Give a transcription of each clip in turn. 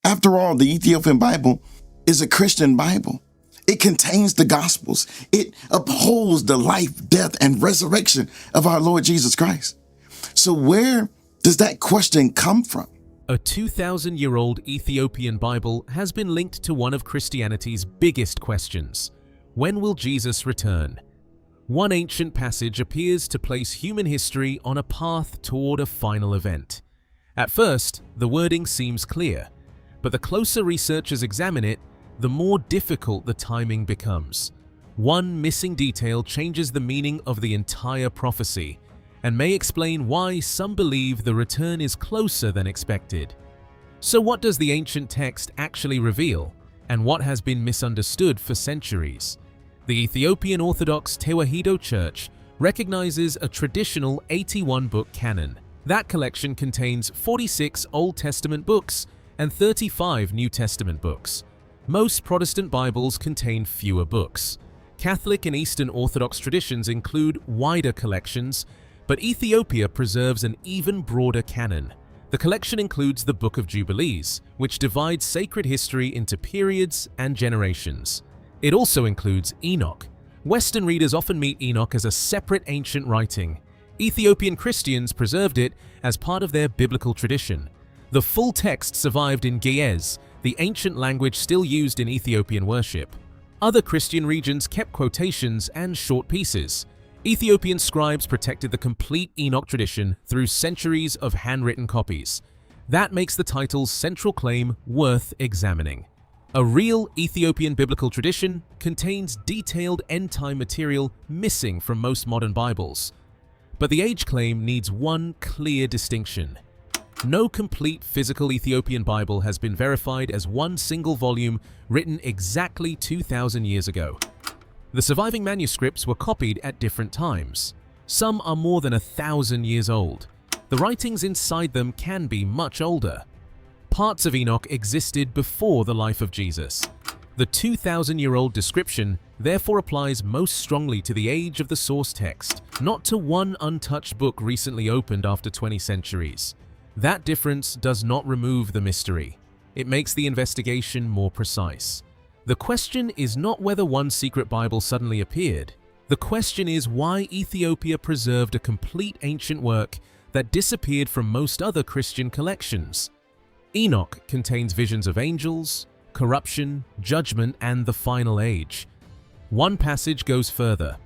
After all, the Ethiopian Bible is a Christian Bible. It contains the Gospels. It upholds the life, death, and resurrection of our Lord Jesus Christ. So where does that question come from? A 2,000-year-old Ethiopian Bible has been linked to one of Christianity's biggest questions: when will Jesus return? One ancient passage appears to place human history on a path toward a final event. At first, the wording seems clear, but the closer researchers examine it, the more difficult the timing becomes. One missing detail changes the meaning of the entire prophecy and may explain why some believe the return is closer than expected. So what does the ancient text actually reveal, and what has been misunderstood for centuries? The Ethiopian Orthodox Tewahedo Church recognizes a traditional 81-book canon. That collection contains 46 Old Testament books and 35 New Testament books. Most Protestant Bibles contain fewer books. Catholic and Eastern Orthodox traditions include wider collections, but Ethiopia preserves an even broader canon. The collection includes the Book of Jubilees, which divides sacred history into periods and generations. It also includes Enoch. Western readers often meet Enoch as a separate ancient writing. Ethiopian Christians preserved it as part of their biblical tradition. The full text survived in Ge'ez, the ancient language still used in Ethiopian worship. Other Christian regions kept quotations and short pieces. Ethiopian scribes protected the complete Enoch tradition through centuries of handwritten copies. That makes the title's central claim worth examining. A real Ethiopian biblical tradition contains detailed end-time material missing from most modern Bibles. But the age claim needs one clear distinction. No complete physical Ethiopian Bible has been verified as one single volume written exactly 2,000 years ago. The surviving manuscripts were copied at different times. Some are more than 1,000 years old. The writings inside them can be much older. Parts of Enoch existed before the life of Jesus. The 2,000-year-old description therefore applies most strongly to the age of the source text, not to one untouched book recently opened after 20 centuries. That difference does not remove the mystery. It makes the investigation more precise. The question is not whether one secret Bible suddenly appeared. The question is why Ethiopia preserved a complete ancient work that disappeared from most other Christian collections. Enoch contains visions of angels, corruption, judgment, and the final age. One passage goes further.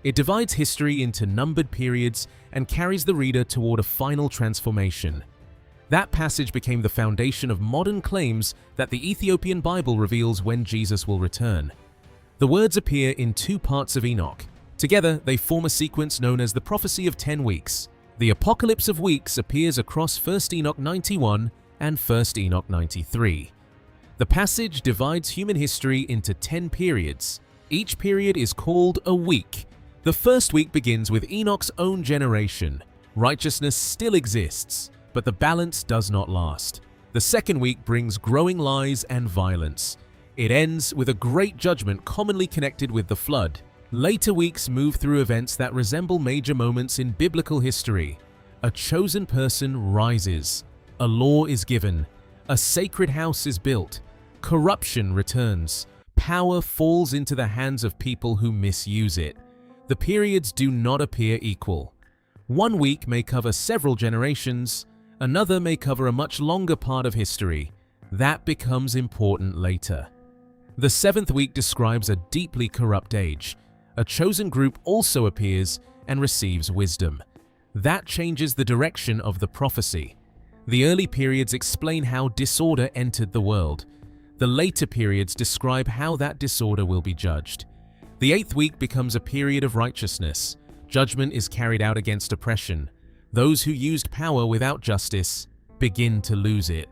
It divides history into numbered periods and carries the reader toward a final transformation. That passage became the foundation of modern claims that the Ethiopian Bible reveals when Jesus will return. The words appear in two parts of Enoch. Together, they form a sequence known as the Prophecy of 10 Weeks. The Apocalypse of Weeks appears across 1 Enoch 91 and 1 Enoch 93. The passage divides human history into 10 periods. Each period is called a week. The first week begins with Enoch's own generation. Righteousness still exists, but the balance does not last. The second week brings growing lies and violence. It ends with a great judgment commonly connected with the flood. Later weeks move through events that resemble major moments in biblical history. A chosen person rises. A law is given. A sacred house is built. Corruption returns. Power falls into the hands of people who misuse it. The periods do not appear equal. One week may cover several generations. Another may cover a much longer part of history. That becomes important later. The seventh week describes a deeply corrupt age. A chosen group also appears and receives wisdom. That changes the direction of the prophecy. The early periods explain how disorder entered the world. The later periods describe how that disorder will be judged. The eighth week becomes a period of righteousness. Judgment is carried out against oppression. Those who used power without justice begin to lose it.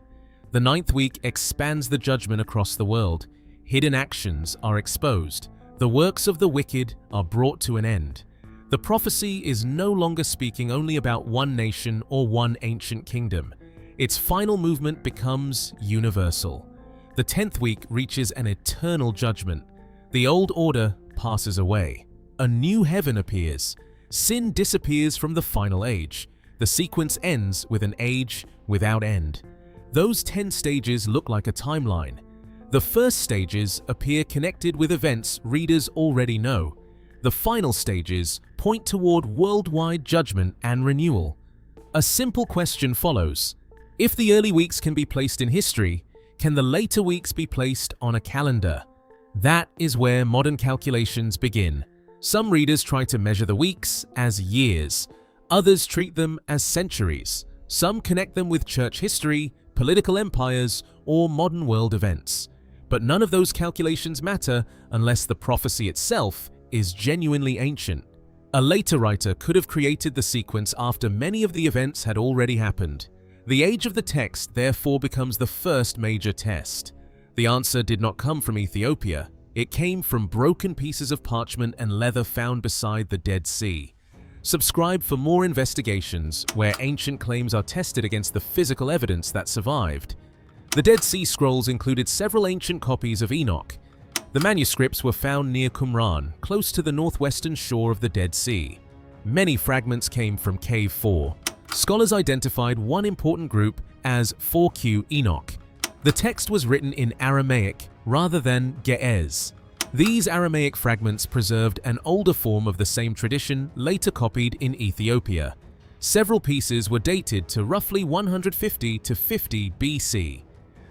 The ninth week expands the judgment across the world. Hidden actions are exposed. The works of the wicked are brought to an end. The prophecy is no longer speaking only about one nation or one ancient kingdom. Its final movement becomes universal. The 10th week reaches an eternal judgment. The old order passes away. A new heaven appears. Sin disappears from the final age. The sequence ends with an age without end. Those 10 stages look like a timeline. The first stages appear connected with events readers already know. The final stages point toward worldwide judgment and renewal. A simple question follows. If the early weeks can be placed in history, can the later weeks be placed on a calendar? That is where modern calculations begin. Some readers try to measure the weeks as years. Others treat them as centuries. Some connect them with church history, political empires, or modern world events. But none of those calculations matter unless the prophecy itself is genuinely ancient. A later writer could have created the sequence after many of the events had already happened. The age of the text therefore becomes the first major test. The answer did not come from Ethiopia. It came from broken pieces of parchment and leather found beside the Dead Sea. Subscribe for more investigations where ancient claims are tested against the physical evidence that survived. The Dead Sea Scrolls included several ancient copies of Enoch. The manuscripts were found near Qumran, close to the northwestern shore of the Dead Sea. Many fragments came from Cave 4. Scholars identified one important group as 4Q Enoch. The text was written in Aramaic rather than Ge'ez. These Aramaic fragments preserved an older form of the same tradition later copied in Ethiopia. Several pieces were dated to roughly 150 to 50 BC.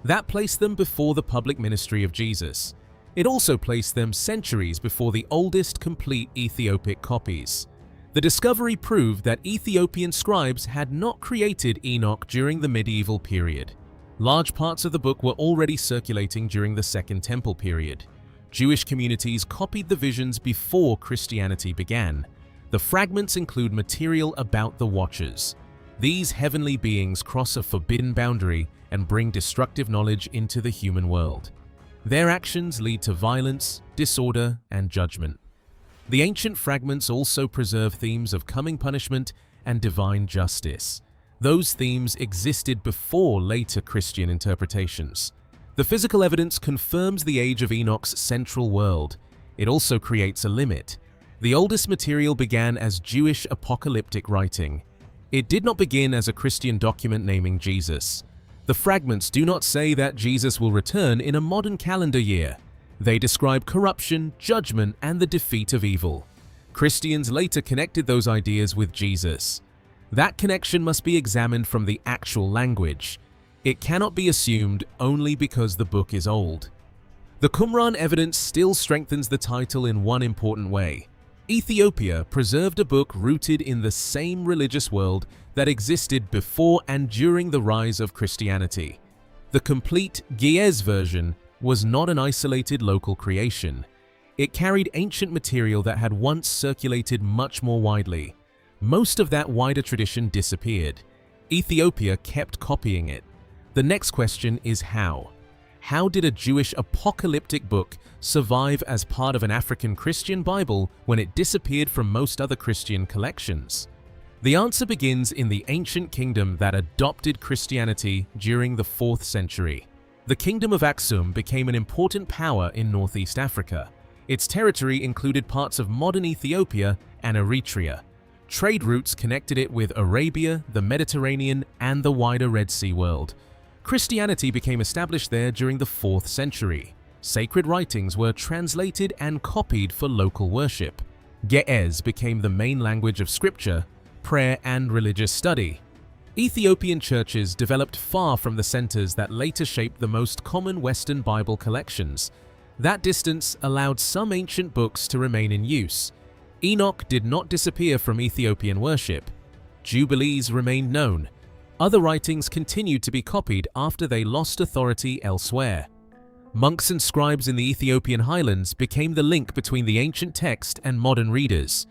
That placed them before the public ministry of Jesus. It also placed them centuries before the oldest complete Ethiopic copies. The discovery proved that Ethiopian scribes had not created Enoch during the medieval period. Large parts of the book were already circulating during the Second Temple period. Jewish communities copied the visions before Christianity began. The fragments include material about the Watchers. These heavenly beings cross a forbidden boundary and bring destructive knowledge into the human world. Their actions lead to violence, disorder, and judgment. The ancient fragments also preserve themes of coming punishment and divine justice. Those themes existed before later Christian interpretations. The physical evidence confirms the age of Enoch's central world. It also creates a limit. The oldest material began as Jewish apocalyptic writing. It did not begin as a Christian document naming Jesus. The fragments do not say that Jesus will return in a modern calendar year. They describe corruption, judgment, and the defeat of evil. Christians later connected those ideas with Jesus. That connection must be examined from the actual language. It cannot be assumed only because the book is old. The Qumran evidence still strengthens the title in one important way. Ethiopia preserved a book rooted in the same religious world that existed before and during the rise of Christianity. The complete Ge'ez version was not an isolated local creation. It carried ancient material that had once circulated much more widely. Most of that wider tradition disappeared. Ethiopia kept copying it. The next question is how? How did a Jewish apocalyptic book survive as part of an African Christian Bible when it disappeared from most other Christian collections? The answer begins in the ancient kingdom that adopted Christianity during the 4th century. The Kingdom of Aksum became an important power in Northeast Africa. Its territory included parts of modern Ethiopia and Eritrea. Trade routes connected it with Arabia, the Mediterranean, and the wider Red Sea world. Christianity became established there during the 4th century. Sacred writings were translated and copied for local worship. Ge'ez became the main language of scripture, prayer, and religious study. Ethiopian churches developed far from the centers that later shaped the most common Western Bible collections. That distance allowed some ancient books to remain in use. Enoch did not disappear from Ethiopian worship. Jubilees remained known. Other writings continued to be copied after they lost authority elsewhere. Monks and scribes in the Ethiopian highlands became the link between the ancient text and modern readers.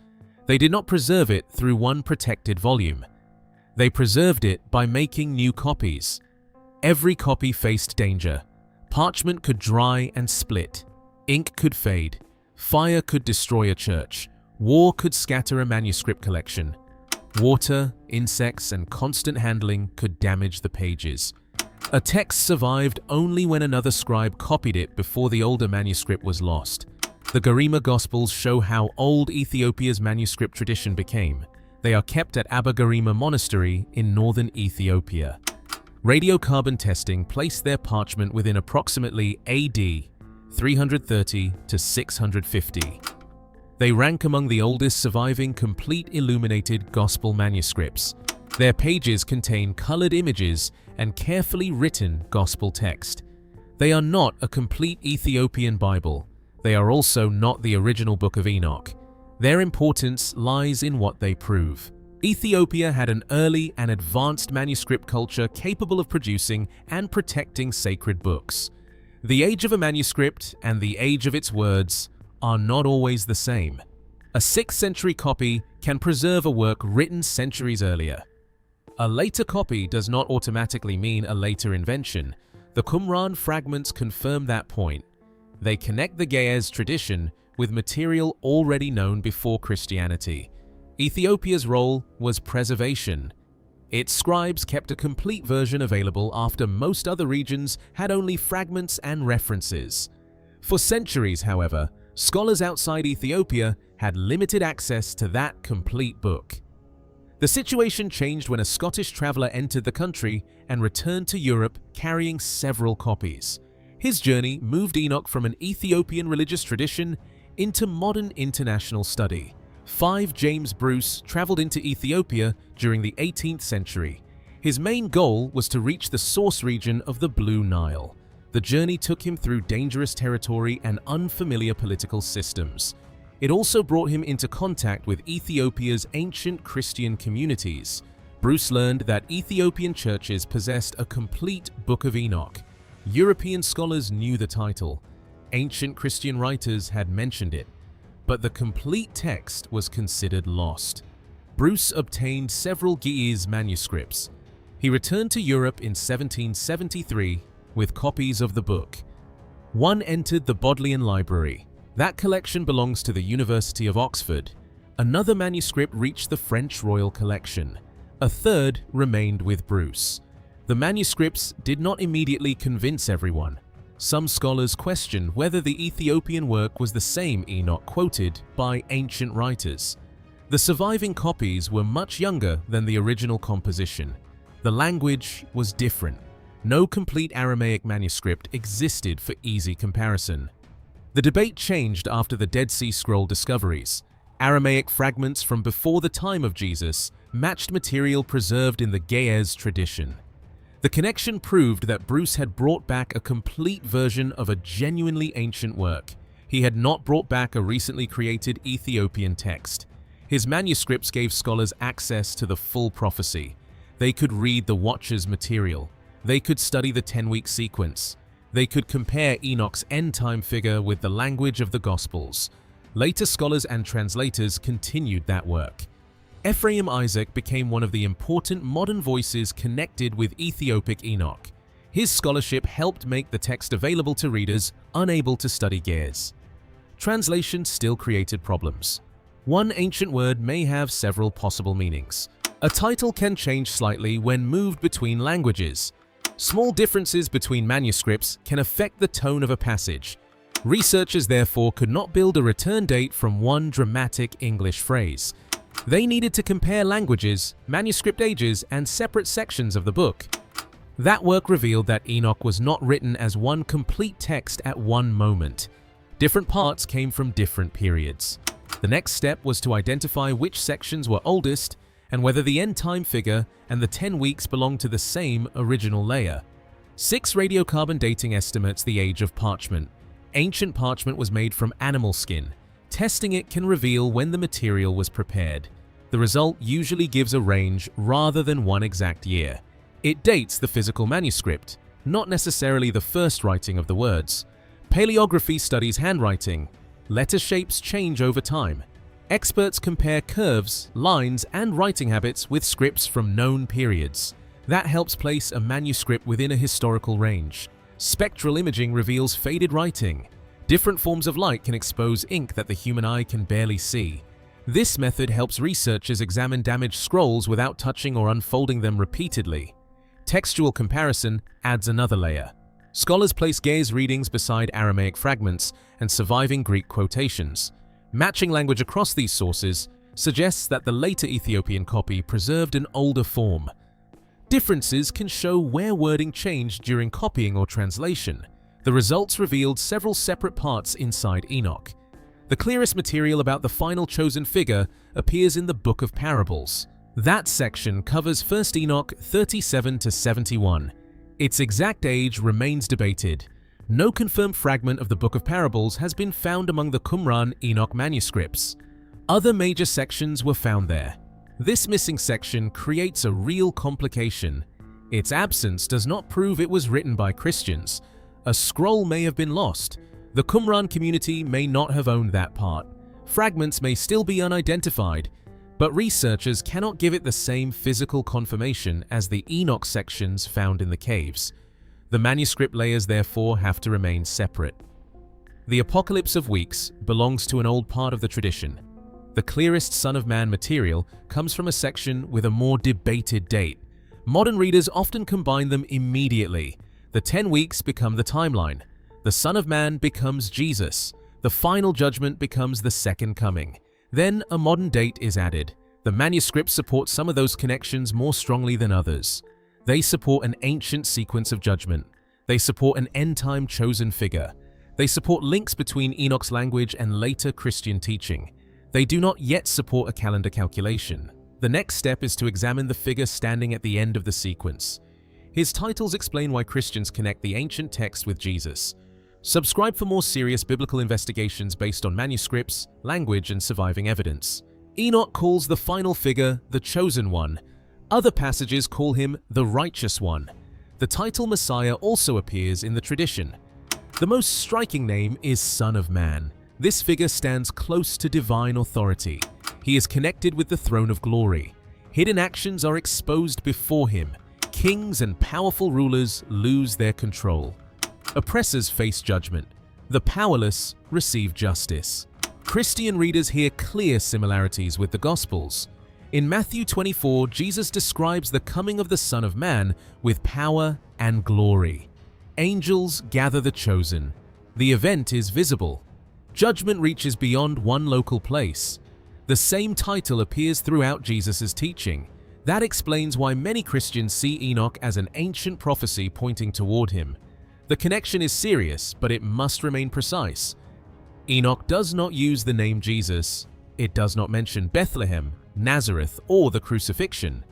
They did not preserve it through one protected volume. They preserved it by making new copies. Every copy faced danger. Parchment could dry and split. Ink could fade. Fire could destroy a church. War could scatter a manuscript collection. Water, insects, and constant handling could damage the pages. A text survived only when another scribe copied it before the older manuscript was lost. The Garima Gospels show how old Ethiopia's manuscript tradition became. They are kept at Abba Garima Monastery in northern Ethiopia. Radiocarbon testing placed their parchment within approximately AD 330 to 650. They rank among the oldest surviving complete illuminated gospel manuscripts. Their pages contain colored images and carefully written gospel text. They are not a complete Ethiopian Bible. They are also not the original Book of Enoch. Their importance lies in what they prove. Ethiopia had an early and advanced manuscript culture capable of producing and protecting sacred books. The age of a manuscript and the age of its words are not always the same. A 6th century copy can preserve a work written centuries earlier. A later copy does not automatically mean a later invention. The Qumran fragments confirm that point. They connect the Ge'ez tradition with material already known before Christianity. Ethiopia's role was preservation. Its scribes kept a complete version available after most other regions had only fragments and references. For centuries, however, scholars outside Ethiopia had limited access to that complete book. The situation changed when a Scottish traveler entered the country and returned to Europe carrying several copies. His journey moved Enoch from an Ethiopian religious tradition into modern international study. 5 James Bruce traveled into Ethiopia during the 18th century. His main goal was to reach the source region of the Blue Nile. The journey took him through dangerous territory and unfamiliar political systems. It also brought him into contact with Ethiopia's ancient Christian communities. Bruce learned that Ethiopian churches possessed a complete Book of Enoch. European scholars knew the title. Ancient Christian writers had mentioned it, but the complete text was considered lost. Bruce obtained several Ge'ez manuscripts. He returned to Europe in 1773 with copies of the book. One entered the Bodleian Library. That collection belongs to the University of Oxford. Another manuscript reached the French Royal Collection. A third remained with Bruce. The manuscripts did not immediately convince everyone. Some scholars question whether the Ethiopian work was the same Enoch quoted by ancient writers. The surviving copies were much younger than the original composition. The language was different. No complete Aramaic manuscript existed for easy comparison. The debate changed after the Dead Sea Scroll discoveries. Aramaic fragments from before the time of Jesus matched material preserved in the Ge'ez tradition. The connection proved that Bruce had brought back a complete version of a genuinely ancient work. He had not brought back a recently created Ethiopian text. His manuscripts gave scholars access to the full prophecy. They could read the Watcher's material. They could study the 10-week sequence. They could compare Enoch's end-time figure with the language of the Gospels. Later scholars and translators continued that work. Ephraim Isaac became one of the important modern voices connected with Ethiopic Enoch. His scholarship helped make the text available to readers unable to study Ge'ez. Translation still created problems. One ancient word may have several possible meanings. A title can change slightly when moved between languages. Small differences between manuscripts can affect the tone of a passage. Researchers therefore could not build a return date from one dramatic English phrase. They needed to compare languages, manuscript ages, and separate sections of the book. That work revealed that Enoch was not written as one complete text at one moment. Different parts came from different periods. The next step was to identify which sections were oldest and whether the end-time figure and the 10 weeks belonged to the same original layer. 6 radiocarbon dating estimates the age of parchment. Ancient parchment was made from animal skin. Testing it can reveal when the material was prepared. The result usually gives a range rather than one exact year. It dates the physical manuscript, not necessarily the first writing of the words. Paleography studies handwriting. Letter shapes change over time. Experts compare curves, lines, and writing habits with scripts from known periods. That helps place a manuscript within a historical range. Spectral imaging reveals faded writing. Different forms of light can expose ink that the human eye can barely see. This method helps researchers examine damaged scrolls without touching or unfolding them repeatedly. Textual comparison adds another layer. Scholars place Ge'ez readings beside Aramaic fragments and surviving Greek quotations. Matching language across these sources suggests that the later Ethiopian copy preserved an older form. Differences can show where wording changed during copying or translation. The results revealed several separate parts inside Enoch. The clearest material about the final chosen figure appears in the Book of Parables. That section covers 1 Enoch 37 to 71. Its exact age remains debated. No confirmed fragment of the Book of Parables has been found among the Qumran Enoch manuscripts. Other major sections were found there. This missing section creates a real complication. Its absence does not prove it was written by Christians. A scroll may have been lost. The Qumran community may not have owned that part. Fragments may still be unidentified, but researchers cannot give it the same physical confirmation as the Enoch sections found in the caves. The manuscript layers therefore have to remain separate. The Apocalypse of Weeks belongs to an old part of the tradition. The clearest Son of Man material comes from a section with a more debated date. Modern readers often combine them immediately. The 10 weeks become the timeline. The Son of Man becomes Jesus. The final judgment becomes the second coming. Then a modern date is added. The manuscripts support some of those connections more strongly than others. They support an ancient sequence of judgment. They support an end-time chosen figure. They support links between Enoch's language and later Christian teaching. They do not yet support a calendar calculation. The next step is to examine the figure standing at the end of the sequence. His titles explain why Christians connect the ancient text with Jesus. Subscribe for more serious biblical investigations based on manuscripts, language, and surviving evidence. Enoch calls the final figure the Chosen One. Other passages call him the Righteous One. The title Messiah also appears in the tradition. The most striking name is Son of Man. This figure stands close to divine authority. He is connected with the throne of glory. Hidden actions are exposed before him. Kings and powerful rulers lose their control. Oppressors face judgment. The powerless receive justice. Christian readers hear clear similarities with the Gospels. In Matthew 24, Jesus describes the coming of the Son of Man with power and glory. Angels gather the chosen. The event is visible. Judgment reaches beyond one local place. The same title appears throughout Jesus' teaching. That explains why many Christians see Enoch as an ancient prophecy pointing toward him. The connection is serious, but it must remain precise. Enoch does not use the name Jesus. It does not mention Bethlehem, Nazareth, or the crucifixion.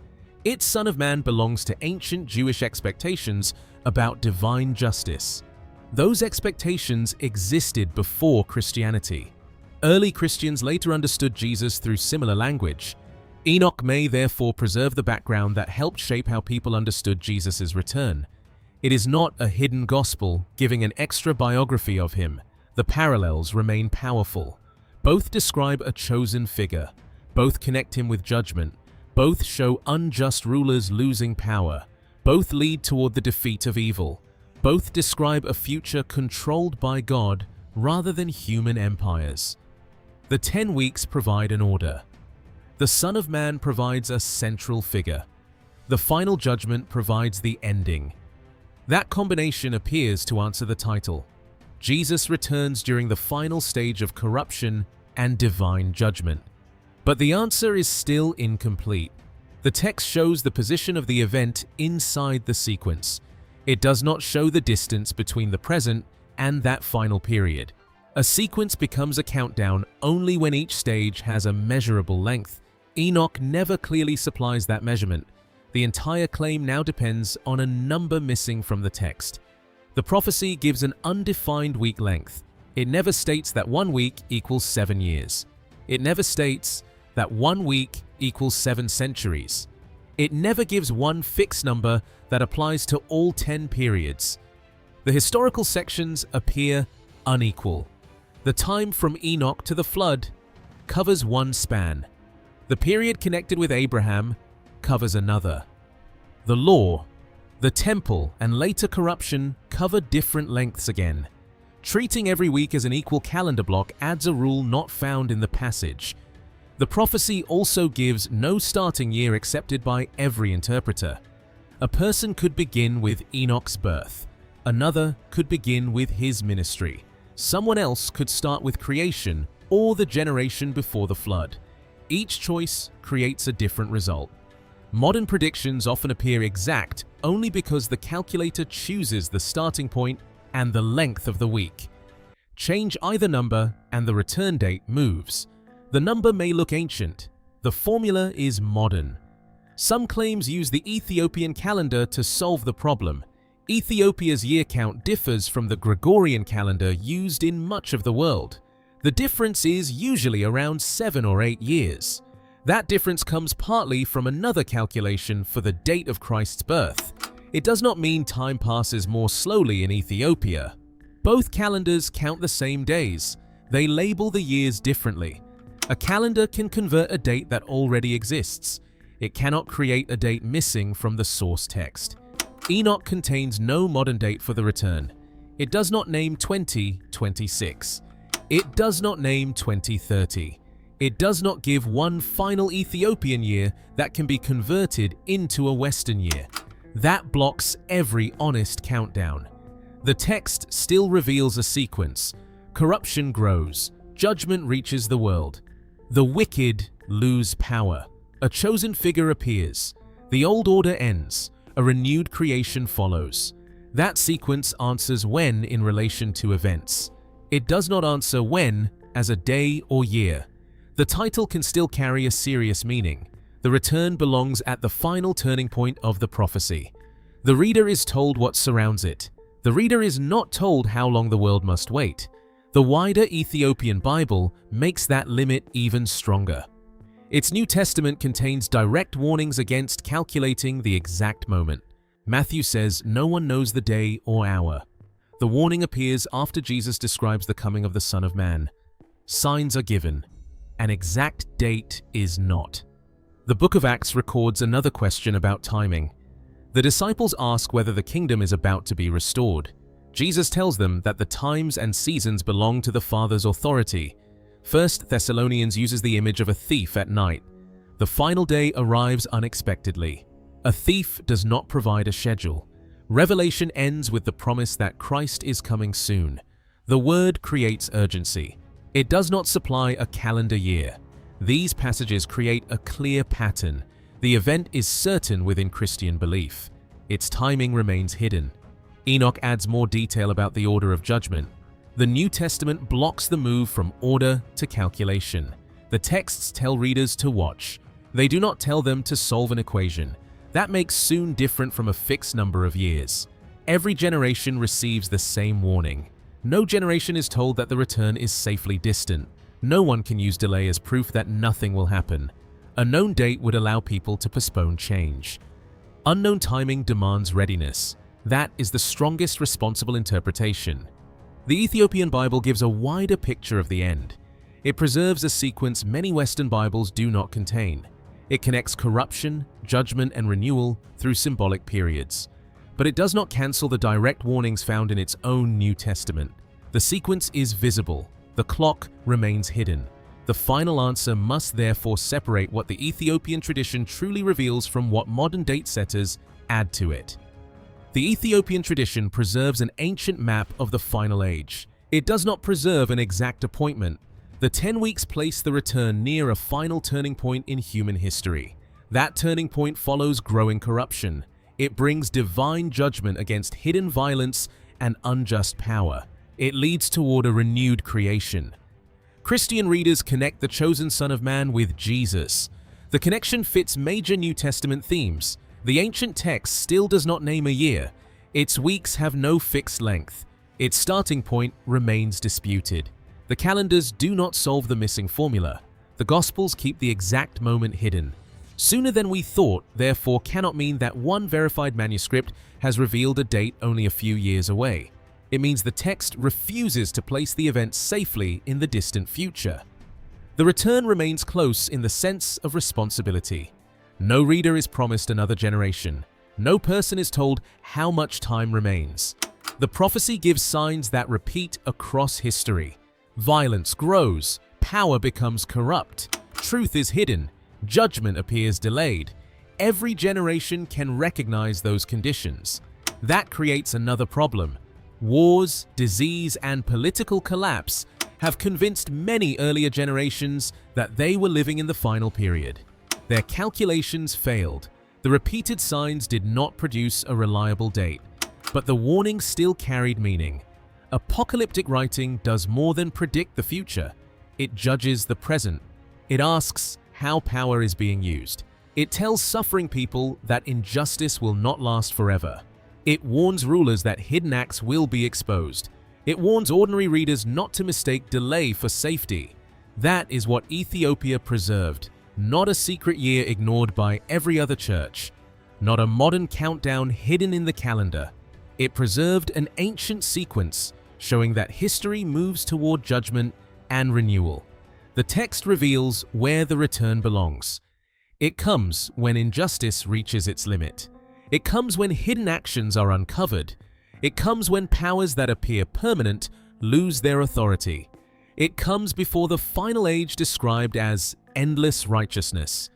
Its Son of Man belongs to ancient Jewish expectations about divine justice. Those expectations existed before Christianity. Early Christians later understood Jesus through similar language. Enoch may therefore preserve the background that helped shape how people understood Jesus' return. It is not a hidden gospel giving an extra biography of him. The parallels remain powerful. Both describe a chosen figure. Both connect him with judgment. Both show unjust rulers losing power. Both lead toward the defeat of evil. Both describe a future controlled by God rather than human empires. The 10 weeks provide an order. The Son of Man provides a central figure. The final judgment provides the ending. That combination appears to answer the title. Jesus returns during the final stage of corruption and divine judgment. But the answer is still incomplete. The text shows the position of the event inside the sequence. It does not show the distance between the present and that final period. A sequence becomes a countdown only when each stage has a measurable length. Enoch never clearly supplies that measurement. The entire claim now depends on a number missing from the text. The prophecy gives an undefined week length. It never states that 1 week equals 7 years. It never states that 1 week equals 7 centuries. It never gives one fixed number that applies to all 10 periods. The historical sections appear unequal. The time from Enoch to the flood covers one span. The period connected with Abraham covers another. The law, the temple, and later corruption cover different lengths again. Treating every week as an equal calendar block adds a rule not found in the passage. The prophecy also gives no starting year accepted by every interpreter. A person could begin with Enoch's birth. Another could begin with his ministry. Someone else could start with creation or the generation before the flood. Each choice creates a different result. Modern predictions often appear exact only because the calculator chooses the starting point and the length of the week. Change either number and the return date moves. The number may look ancient. The formula is modern. Some claims use the Ethiopian calendar to solve the problem. Ethiopia's year count differs from the Gregorian calendar used in much of the world. The difference is usually around 7 or 8 years. That difference comes partly from another calculation for the date of Christ's birth. It does not mean time passes more slowly in Ethiopia. Both calendars count the same days. They label the years differently. A calendar can convert a date that already exists. It cannot create a date missing from the source text. Enoch contains no modern date for the return. It does not name 2026. It does not name 2030. It does not give one final Ethiopian year that can be converted into a Western year. That blocks every honest countdown. The text still reveals a sequence. Corruption grows. Judgment reaches the world. The wicked lose power. A chosen figure appears. The old order ends. A renewed creation follows. That sequence answers when in relation to events. It does not answer when as a day or year. The title can still carry a serious meaning. The return belongs at the final turning point of the prophecy. The reader is told what surrounds it. The reader is not told how long the world must wait. The wider Ethiopian Bible makes that limit even stronger. Its New Testament contains direct warnings against calculating the exact moment. Matthew says no one knows the day or hour. The warning appears after Jesus describes the coming of the Son of Man. Signs are given. An exact date is not. The book of Acts records another question about timing. The disciples ask whether the kingdom is about to be restored. Jesus tells them that the times and seasons belong to the Father's authority. 1 Thessalonians uses the image of a thief at night. The final day arrives unexpectedly. A thief does not provide a schedule. Revelation ends with the promise that Christ is coming soon. The word creates urgency. It does not supply a calendar year. These passages create a clear pattern. The event is certain within Christian belief. Its timing remains hidden. Enoch adds more detail about the order of judgment. The New Testament blocks the move from order to calculation. The texts tell readers to watch. They do not tell them to solve an equation. That makes soon different from a fixed number of years. Every generation receives the same warning. No generation is told that the return is safely distant. No one can use delay as proof that nothing will happen. A known date would allow people to postpone change. Unknown timing demands readiness. That is the strongest responsible interpretation. The Ethiopian Bible gives a wider picture of the end. It preserves a sequence many Western Bibles do not contain. It connects corruption, judgment, and renewal through symbolic periods. But it does not cancel the direct warnings found in its own New Testament. The sequence is visible. The clock remains hidden. The final answer must therefore separate what the Ethiopian tradition truly reveals from what modern date setters add to it. The Ethiopian tradition preserves an ancient map of the final age. It does not preserve an exact appointment. The 10 weeks place the return near a final turning point in human history. That turning point follows growing corruption. It brings divine judgment against hidden violence and unjust power. It leads toward a renewed creation. Christian readers connect the chosen Son of Man with Jesus. The connection fits major New Testament themes. The ancient text still does not name a year. Its weeks have no fixed length. Its starting point remains disputed. The calendars do not solve the missing formula. The Gospels keep the exact moment hidden. Sooner than we thought, therefore, cannot mean that one verified manuscript has revealed a date only a few years away. It means the text refuses to place the event safely in the distant future. The return remains close in the sense of responsibility. No reader is promised another generation. No person is told how much time remains. The prophecy gives signs that repeat across history. Violence grows, power becomes corrupt, truth is hidden, judgment appears delayed. Every generation can recognize those conditions. That creates another problem. Wars, disease, and political collapse have convinced many earlier generations that they were living in the final period. Their calculations failed. The repeated signs did not produce a reliable date, but the warning still carried meaning. Apocalyptic writing does more than predict the future. It judges the present. It asks how power is being used. It tells suffering people that injustice will not last forever. It warns rulers that hidden acts will be exposed. It warns ordinary readers not to mistake delay for safety. That is what Ethiopia preserved, not a secret year ignored by every other church, not a modern countdown hidden in the calendar. It preserved an ancient sequence showing that history moves toward judgment and renewal. The text reveals where the return belongs. It comes when injustice reaches its limit. It comes when hidden actions are uncovered. It comes when powers that appear permanent lose their authority. It comes before the final age described as endless righteousness.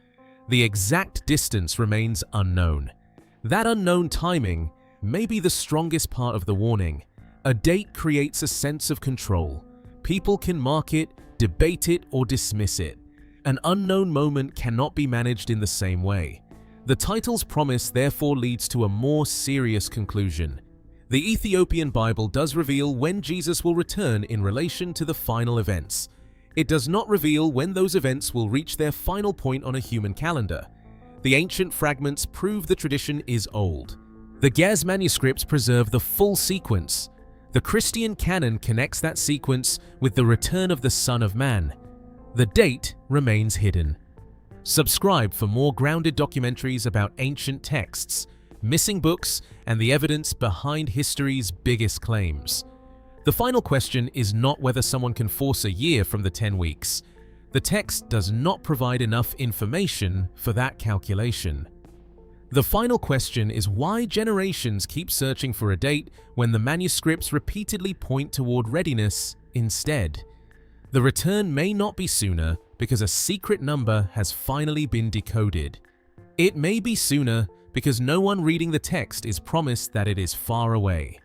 The exact distance remains unknown. That unknown timing may be the strongest part of the warning. A date creates a sense of control. People can mark it, debate it, or dismiss it. An unknown moment cannot be managed in the same way. The title's promise therefore leads to a more serious conclusion. The Ethiopian Bible does reveal when Jesus will return in relation to the final events. It does not reveal when those events will reach their final point on a human calendar. The ancient fragments prove the tradition is old. The Gaz manuscripts preserve the full sequence. The Christian canon connects that sequence with the return of the Son of Man. The date remains hidden. Subscribe for more grounded documentaries about ancient texts, missing books, and the evidence behind history's biggest claims. The final question is not whether someone can force a year from the 10 weeks. The text does not provide enough information for that calculation. The final question is why generations keep searching for a date when the manuscripts repeatedly point toward readiness instead. The return may not be sooner because a secret number has finally been decoded. It may be sooner because no one reading the text is promised that it is far away.